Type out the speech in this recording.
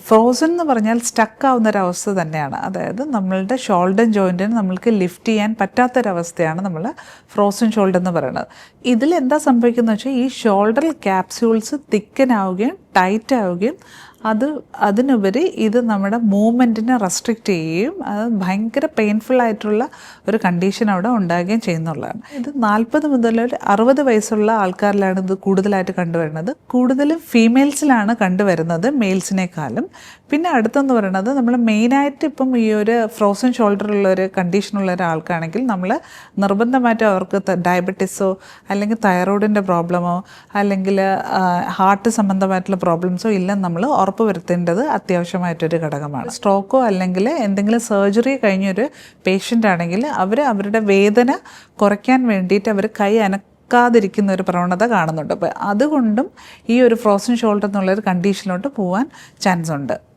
Frozen എന്ന് പറഞ്ഞാൽ stuck ആവുന്നൊരവസ്ഥ തന്നെയാണ്. അതായത് നമ്മളുടെ ഷോൾഡർ ജോയിൻറ്റിന് നമ്മൾക്ക് ലിഫ്റ്റ് ചെയ്യാൻ പറ്റാത്തൊരവസ്ഥയാണ് നമ്മൾ ഫ്രോസൺ ഷോൾഡർ എന്ന് പറയുന്നത്. ഇതിലെന്താ സംഭവിക്കുന്നത് വെച്ചാൽ ഈ ഷോൾഡർ ക്യാപ്സ്യൂൾസ് തിക്കനാവുകയും ടൈറ്റ് ആവുകയും അതിനുപരി ഇത് നമ്മുടെ മൂവ്മെൻറ്റിനെ റെസ്ട്രിക്റ്റ് ചെയ്യുകയും അത് ഭയങ്കര പെയിൻഫുൾ ആയിട്ടുള്ള ഒരു കണ്ടീഷൻ അവിടെ ഉണ്ടാകുകയും ചെയ്യുന്നുള്ളതാണ്. ഇത് 40 മുതൽ 60 വയസ്സുള്ള ആൾക്കാരിലാണ് ഇത് കൂടുതലായിട്ട് കണ്ടുവരുന്നത്. കൂടുതലും ഫീമെയിൽസിലാണ് കണ്ടുവരുന്നത് മെയിൽസിനേക്കാളും. പിന്നെ അടുത്തെന്ന് പറയുന്നത് നമ്മൾ മെയിനായിട്ട് ഇപ്പം ഈ ഒരു ഫ്രോസൺ ഷോൾഡറുള്ള ഒരു കണ്ടീഷനുള്ള ഒരാൾക്കാണെങ്കിൽ നമ്മൾ നിർബന്ധമായിട്ടും അവർക്ക് ഡയബറ്റീസോ അല്ലെങ്കിൽ തൈറോയിഡിൻ്റെ പ്രോബ്ലമോ അല്ലെങ്കിൽ ഹാർട്ട് സംബന്ധമായിട്ടുള്ള പ്രോബ്ലംസോ ഇല്ലെന്ന് നമ്മൾ ഉറപ്പ് വരുത്തേണ്ടത് അത്യാവശ്യമായിട്ടൊരു ഘടകമാണ്. സ്ട്രോക്കോ അല്ലെങ്കിൽ എന്തെങ്കിലും സർജറി കഴിഞ്ഞൊരു പേഷ്യൻ്റ് ആണെങ്കിൽ അവരുടെ വേദന കുറയ്ക്കാൻ വേണ്ടിയിട്ട് അവർ കൈ അനക്കാതിരിക്കുന്ന ഒരു പ്രവണത കാണുന്നുണ്ട്. അപ്പോൾ അതുകൊണ്ടും ഈ ഒരു ഫ്രോസൺ ഷോൾഡർ എന്നുള്ളൊരു കണ്ടീഷനിലോട്ട് പോകാൻ ചാൻസ് ഉണ്ട്.